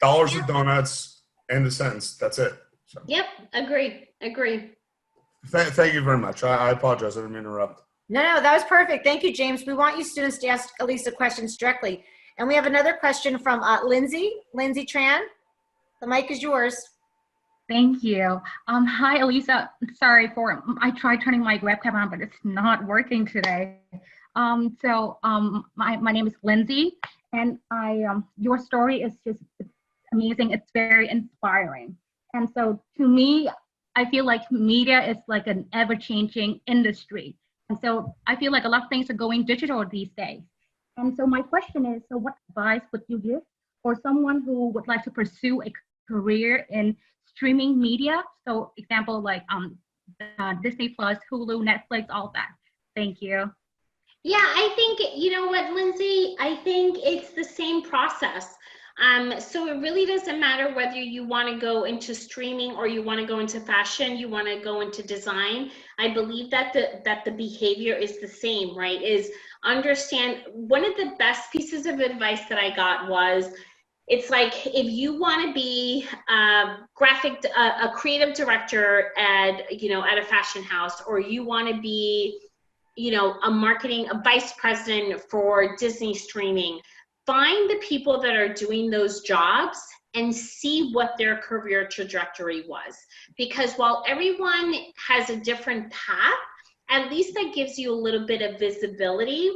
Dollars of donuts, end of sentence. That's it. So. Yep. Agree. Thank you very much. I apologize. I didn't mean to interrupt. No, that was perfect. Thank you, James. We want you students to ask Elisa questions directly. And we have another question from Lindsay Tran. The mic is yours. Thank you. Hi, Elisa. Sorry I tried turning my webcam on, but it's not working today. My name is Lindsay, and your story is just amazing. It's very inspiring. And so to me, I feel like media is like an ever-changing industry. And so I feel like a lot of things are going digital these days. And so my question is, so what advice would you give for someone who would like to pursue a career in streaming media? So example like Disney Plus, Hulu, Netflix, all that. Thank you. Yeah, I think, you know what, Lindsay, I think it's the same process. So it really doesn't matter whether you want to go into streaming or you want to go into fashion, you want to go into design. I believe that the behavior is the same, right? Is understand, one of the best pieces of advice that I got was, it's like, if you want to be a creative director at a fashion house, or you want to be, a vice president for Disney streaming, find the people that are doing those jobs and see what their career trajectory was. Because while everyone has a different path, at least that gives you a little bit of visibility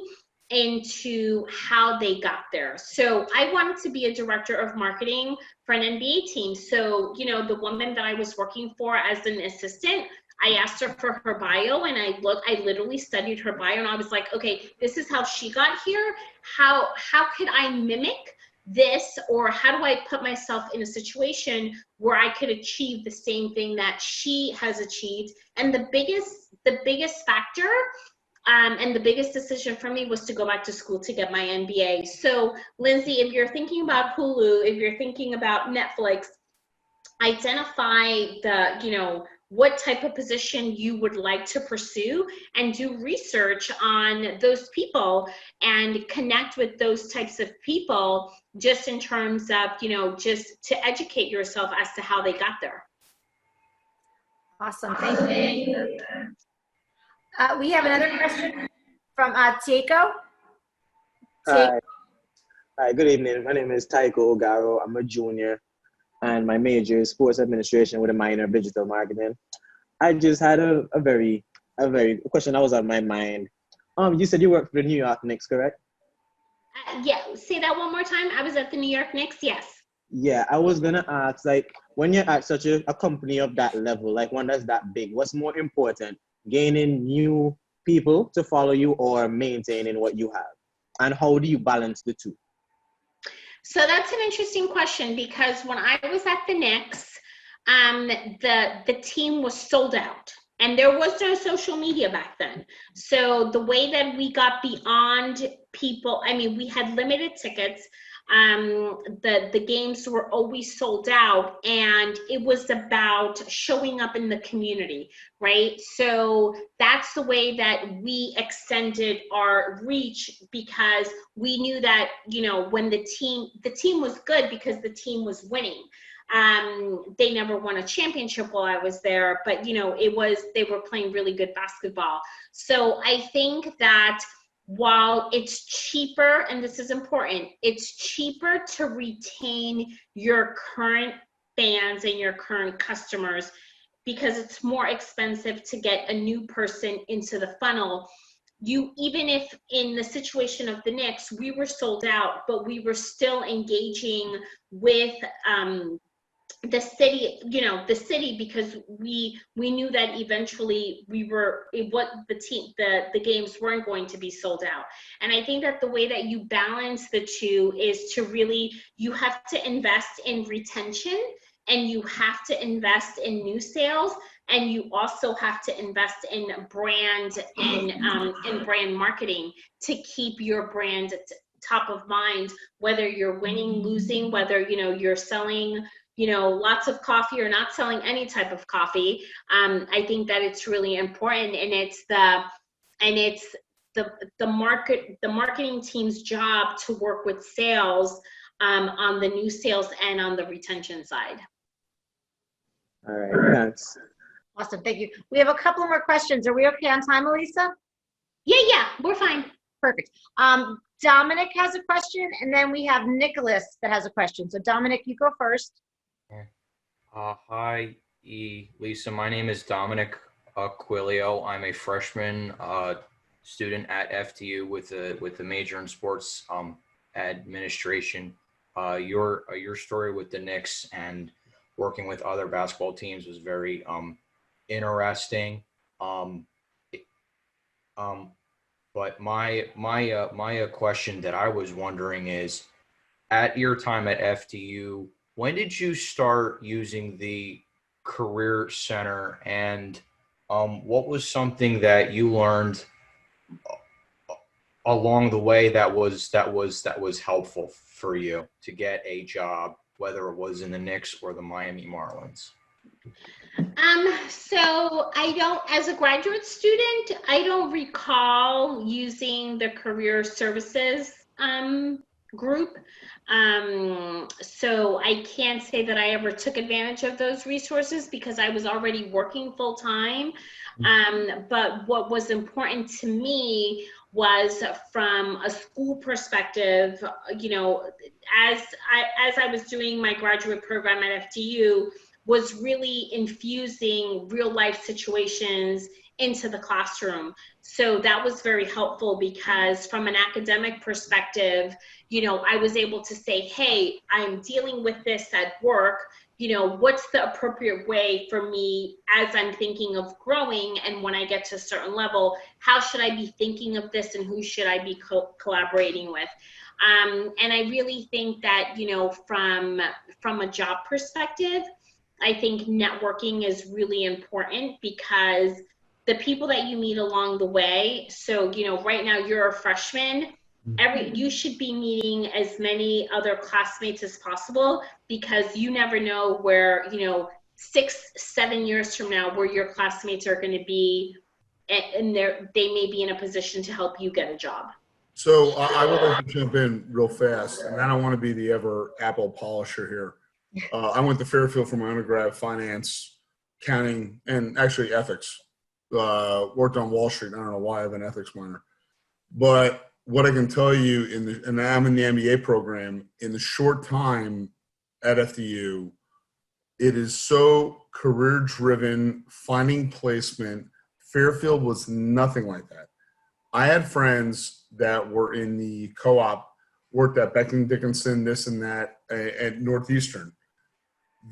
into how they got there. So I wanted to be a director of marketing for an NBA team. So, the woman that I was working for as an assistant, I asked her for her bio, and I literally studied her bio, and I was like, okay, this is how she got here. How could I mimic this, or how do I put myself in a situation where I could achieve the same thing that she has achieved? And the biggest factor and the biggest decision for me was to go back to school to get my MBA. So Lindsay, if you're thinking about Hulu, if you're thinking about Netflix, identify what type of position you would like to pursue, and do research on those people and connect with those types of people, just in terms of, just to educate yourself as to how they got there. Awesome, thank you. We have another question from Taiko. Hi, good evening. My name is Taiko Ogaro. I'm a junior, and my major is sports administration with a minor in digital marketing. I just had a very question that was on my mind. You said you worked for the New York Knicks, correct? Yeah, say that one more time. I was at the New York Knicks, yes. Yeah, I was gonna ask, like, when you're at such a company of that level, like one that's that big, what's more important, gaining new people to follow you or maintaining what you have? And how do you balance the two? So that's an interesting question, because when I was at the Knicks, the team was sold out, and there was no social media back then. So the way that we got beyond people, we had limited tickets. The games were always sold out, and it was about showing up in the community, right? So that's the way that we extended our reach, because we knew that, when the team was good because the team was winning. They never won a championship while I was there, but they were playing really good basketball. So I think that while it's cheaper, and this is important, it's cheaper to retain your current fans and your current customers, because it's more expensive to get a new person into the funnel. Even if in the situation of the Knicks, we were sold out, but we were still engaging with the city, because we knew that eventually the games weren't going to be sold out. And I think that the way that you balance the two is to really, you have to invest in retention, and you have to invest in new sales, and you also have to invest in brand and brand marketing to keep your brand top of mind, whether you're winning, losing, whether, you know, you're selling, you know, lots of coffee or not selling any type of coffee. I think that it's really important, and it's the marketing team's job to work with sales on the new sales and on the retention side. All right, thanks. Awesome, thank you. We have a couple more questions. Are we okay on time, Elisa? Yeah, we're fine. Perfect. Dominic has a question, and then we have Nicholas that has a question. So Dominic, you go first. Hi, Lisa. My name is Dominic Quilio. I'm a freshman student at FDU with a major in sports administration. Your story with the Knicks and working with other basketball teams was very interesting. But my question that I was wondering is, at your time at FDU, when did you start using the Career Center, and what was something that you learned along the way that was helpful for you to get a job, whether it was in the Knicks or the Miami Marlins? So I don't, as a graduate student, I don't recall using the career services group. So I can't say that I ever took advantage of those resources because I was already working full time. But what was important to me was, from a school perspective, you know, as I was doing my graduate program at FDU, was really infusing real life situations into the classroom. So that was very helpful because from an academic perspective, you know, I was able to say, hey, I'm dealing with this at work. You know, what's the appropriate way for me as I'm thinking of growing? And when I get to a certain level, how should I be thinking of this, and who should I be collaborating with? And I really think that, you know, from a job perspective, I think networking is really important because the people that you meet along the way. So, you know, right now you're a freshman. You should be meeting as many other classmates as possible, because you never know where, you know, 6-7 years from now, where your classmates are going to be, and they may be in a position to help you get a job. So I would like to jump in real fast, and I don't want to be the ever apple polisher here. I went to Fairfield for my undergrad, finance, accounting, and actually ethics. Worked on Wall Street. I don't know why I have an ethics minor. But what I can tell you, and I'm in the MBA program, in the short time at FDU, it is so career-driven, finding placement. Fairfield was nothing like that. I had friends that were in the co-op, worked at Becton Dickinson, this and that, at Northeastern.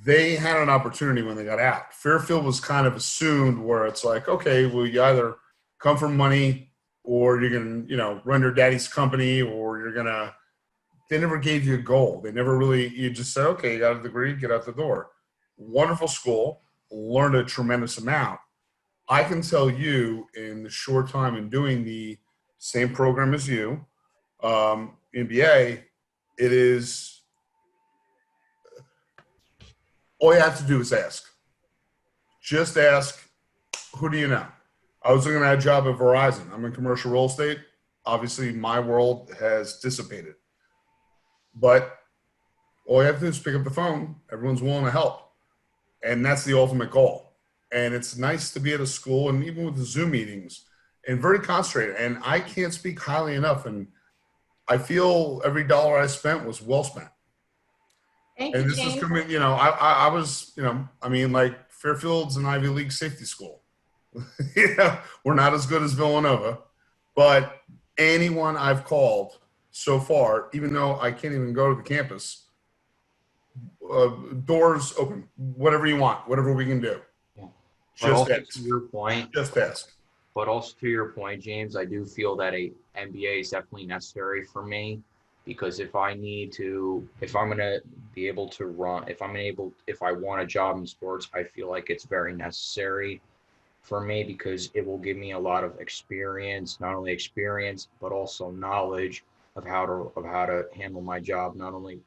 They had an opportunity when they got out. Fairfield was kind of assumed, where it's like, okay, well, you either come from money, or you're going to, you know, run your daddy's company, or you're going to, they never gave you a goal. They never really, you just said, okay, you got a degree, get out the door. Wonderful school, learned a tremendous amount. I can tell you, in the short time in doing the same program as you, MBA, it is, all you have to do is ask. Just ask, who do you know? I was looking at a job at Verizon. I'm in commercial real estate. Obviously, my world has dissipated. But all you have to do is pick up the phone. Everyone's willing to help. And that's the ultimate goal. And it's nice to be at a school, and even with the Zoom meetings, and very concentrated. And I can't speak highly enough. And I feel every dollar I spent was well spent. Thank and you, this James. is coming, you know, I was, you know, I mean, like, Fairfield's an Ivy League safety school. Yeah, we're not as good as Villanova, but anyone I've called so far, even though I can't even go to the campus, doors open, whatever you want, whatever we can do. Yeah. Just ask. To your point, Just ask. But also to your point, James, I do feel that a MBA is definitely necessary for me, because if I'm going to be able to run, if I want a job in sports, I feel like it's very necessary for me, because it will give me a lot of experience, not only experience, but also knowledge how to handle my job, not only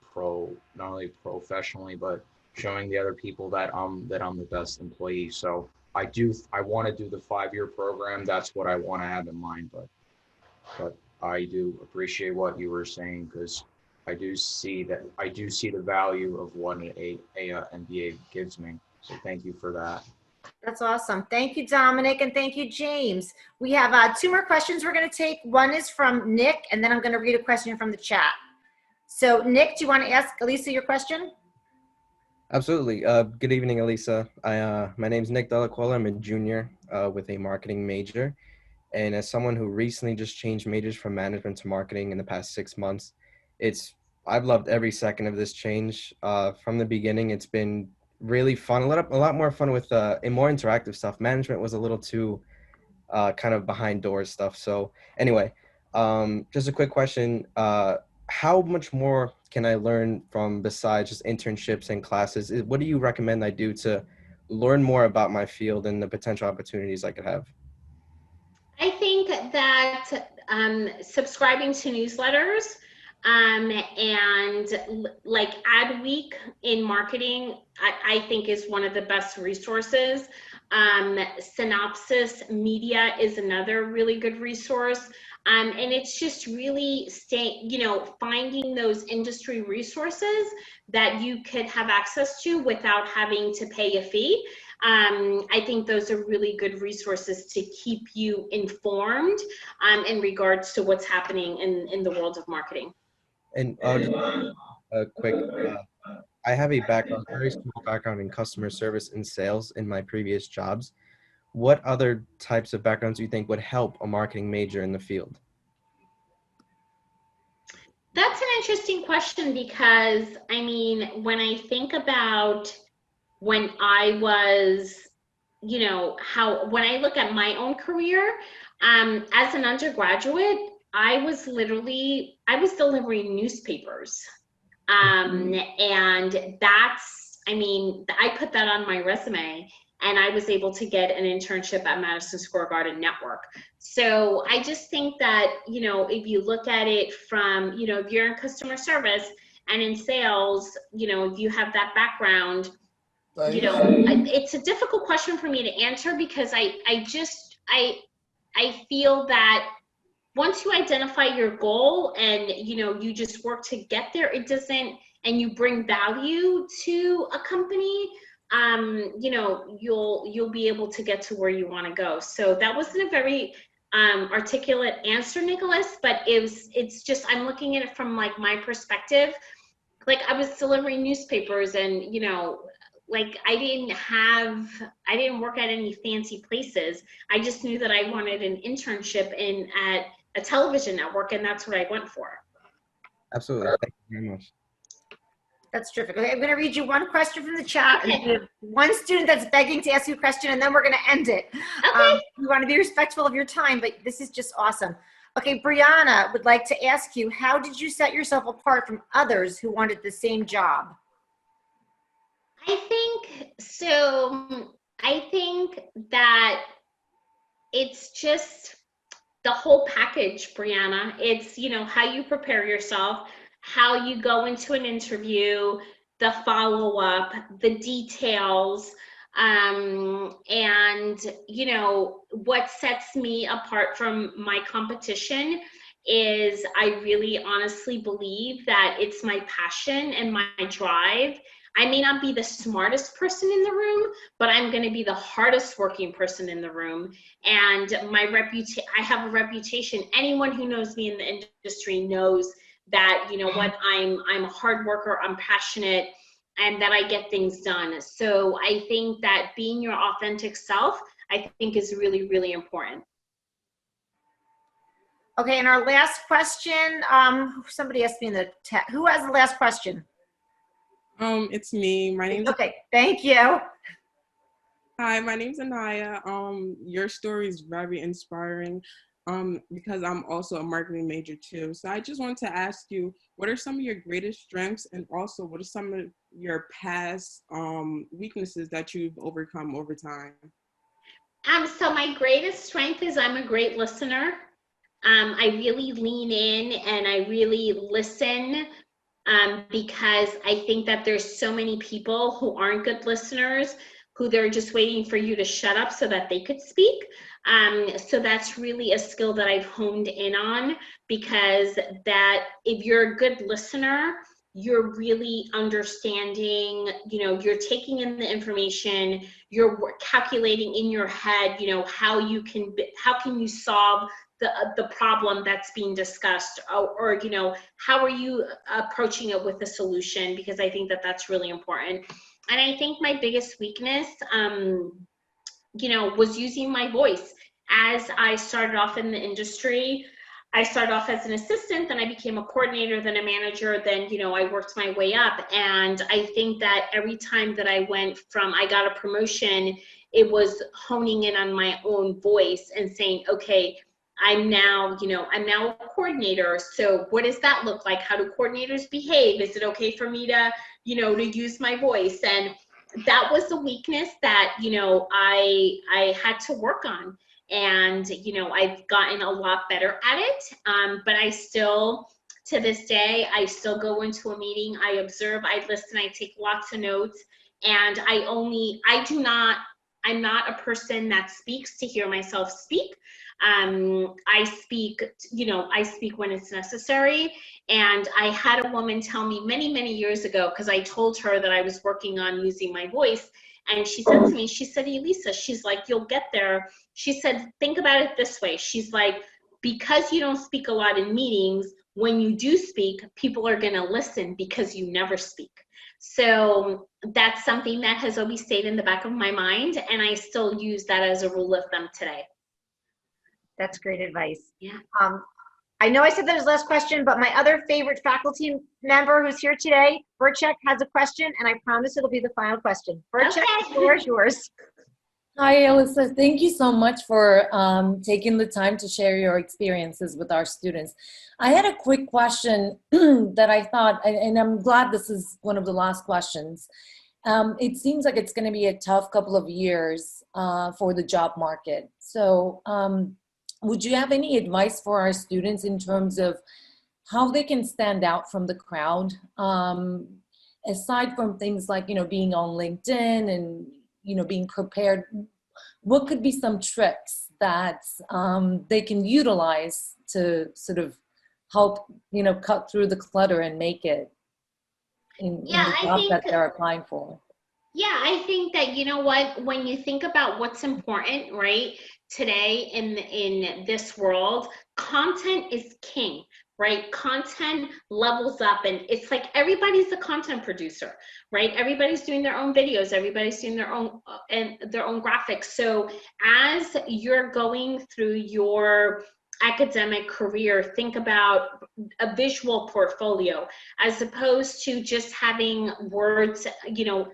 professionally, but showing the other people that I'm the best employee. So I want to do the 5-year program. That's what I want to have in mind. But I do appreciate what you were saying, because I do see the value of what a MBA gives me. So thank you for that. That's awesome. Thank you, Dominic, and thank you, James. We have 2 more questions we're going to take. One is from Nick, and then I'm going to read a question from the chat. So, Nick, do you want to ask Elisa your question? Absolutely. Good evening, Elisa. My name is Nick Delacuola. I'm a junior with a marketing major. And as someone who recently just changed majors from management to marketing in the past 6 months, I've loved every second of this change. From the beginning, it's been really fun, a lot more fun with more interactive stuff. Management was a little too kind of behind doors stuff. So anyway, just a quick question. How much more can I learn from besides just internships and classes? What do you recommend I do to learn more about my field and the potential opportunities I could have? I think that subscribing to newsletters and like Adweek in marketing, I think is one of the best resources. Synopsis Media is another really good resource. And it's just really finding those industry resources that you could have access to without having to pay a fee. I think those are really good resources to keep you informed in regards to what's happening in the world of marketing. And just a quick, I have a very small background in customer service and sales in my previous jobs. What other types of backgrounds do you think would help a marketing major in the field? That's an interesting question, because I mean, when I think about when I was, when I look at my own career, as an undergraduate, I was delivering newspapers. And I put that on my resume, and I was able to get an internship at Madison Square Garden Network. So I just think that, if you look at it from, if you're in customer service and in sales, if you have that background, it's a difficult question for me to answer, because I feel that once you identify your goal and you just work to get there, and you bring value to a company, you'll be able to get to where you want to go. So that wasn't a very articulate answer, Nicholas, but it's just, I'm looking at it from like my perspective. Like, I was delivering newspapers, and like I didn't work at any fancy places. I just knew that I wanted an internship at a television network, and that's what I went for. Absolutely. Thank you very much. That's terrific. Okay, I'm going to read you one question from the chat. Okay. And we have one student that's begging to ask you a question, and then we're going to end it. Okay. We want to be respectful of your time, but this is just awesome. Okay, Brianna would like to ask you, how did you set yourself apart from others who wanted the same job? I think that it's just the whole package, Brianna. It's, how you prepare yourself, how you go into an interview, the follow-up, the details, and what sets me apart from my competition is I really honestly believe that it's my passion and my drive. I may not be the smartest person in the room, but I'm going to be the hardest working person in the room. And I have a reputation. Anyone who knows me in the industry knows that, I'm a hard worker, I'm passionate, and that I get things done. So I think that being your authentic self, I think, is really, really important. Okay, and our last question, somebody asked me in the chat, who has the last question? It's me. My name's Okay, thank you. Hi, my name's Anaya. Your story is very inspiring because I'm also a marketing major too. So I just wanted to ask you, what are some of your greatest strengths, and also what are some of your past weaknesses that you've overcome over time? So my greatest strength is I'm a great listener. I really lean in and I really listen, because I think that there's so many people who aren't good listeners, who they're just waiting for you to shut up so that they could speak. So that's really a skill that I've honed in on, because that if you're a good listener, you're really understanding, you're taking in the information, you're calculating in your head, how can you solve the problem that's being discussed, or how are you approaching it with a solution, because I think that that's really important. And I think my biggest weakness, was using my voice. As I started off in the industry, I started off as an assistant, then I became a coordinator, then a manager, then, I worked my way up. And I think that every time that I got a promotion, it was honing in on my own voice and saying, okay, I'm now a coordinator. So what does that look like? How do coordinators behave? Is it okay for me to, to use my voice? And that was the weakness that, I had to work on. And, I've gotten a lot better at it. But I still, to this day, I still go into a meeting, I observe, I listen, I take lots of notes. And I'm not a person that speaks to hear myself speak. I speak when it's necessary. And I had a woman tell me many, many years ago, because I told her that I was working on using my voice. And she said to me, she said, Elisa, she's like, you'll get there. She said, think about it this way. She's like, because you don't speak a lot in meetings, when you do speak, people are going to listen because you never speak. So that's something that has always stayed in the back of my mind. And I still use that as a rule of thumb today. That's great advice. Yeah. I know I said that was the last question, but my other favorite faculty member who's here today, Burchek, has a question, and I promise it'll be the final question. Burchek, the floor is yours. Hi, Elisa. Thank you so much for taking the time to share your experiences with our students. I had a quick question that I thought, and I'm glad this is one of the last questions. It seems like it's going to be a tough couple of years for the job market. So would you have any advice for our students in terms of how they can stand out from the crowd? Aside from things like, being on LinkedIn and, being prepared, what could be some tricks that they can utilize to sort of help, cut through the clutter and make it in the job that they're applying for? Yeah, I think that, when you think about what's important, right, today in this world, content is king, right? Content levels up, and it's like everybody's a content producer, right? Everybody's doing their own videos, everybody's doing their own graphics. So as you're going through your academic career, think about a visual portfolio as opposed to just having words,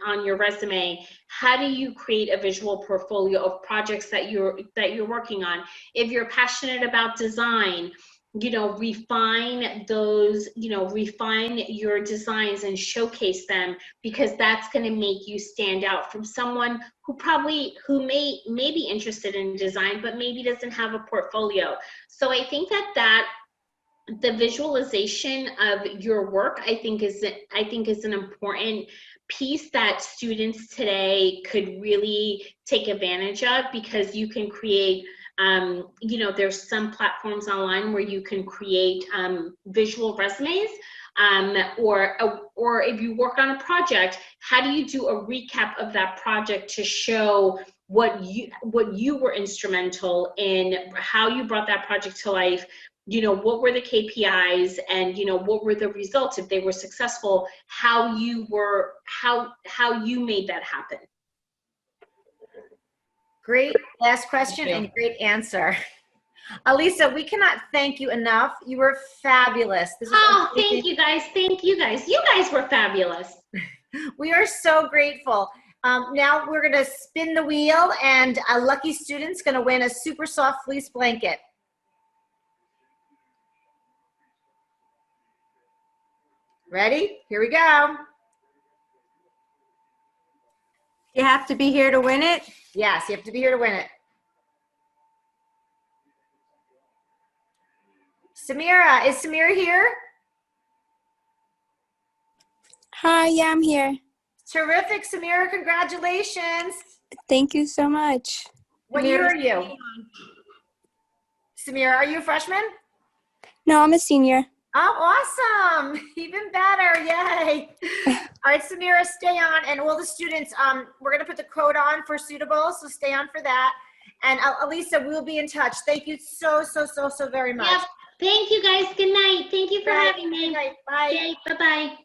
on your resume. How do you create a visual portfolio of projects that you're working on? If you're passionate about design, refine those, refine your designs and showcase them, because that's going to make you stand out from someone who may be interested in design, but maybe doesn't have a portfolio. So I think that the visualization of your work, I think is an important piece that students today could really take advantage of, because you can create, there's some platforms online where you can create visual resumes, or if you work on a project, how do you do a recap of that project to show what you were instrumental in, how you brought that project to life, what were the KPIs, and what were the results, if they were successful, how you made that happen. Great last question and great answer. Elisa, we cannot thank you enough. You were fabulous. Thank you guys. Thank you guys. You guys were fabulous. We are so grateful. Now we're going to spin the wheel, and a lucky student's going to win a super soft fleece blanket. Ready? Here we go. You have to be here to win it? Yes, you have to be here to win it. Samira, is Samira here? Hi, yeah, I'm here. Terrific, Samira, congratulations. Thank you so much. What year are you? Samira, are you a freshman? No, I'm a senior. Oh, awesome. Even better. Yay. All right, Samira, stay on. And all the students, we're going to put the code on for suitable, so stay on for that. And Elisa, we'll be in touch. Thank you so very much. Yep. Thank you, guys. Good night. Thank you for having me. Good night. Bye. Okay, bye-bye.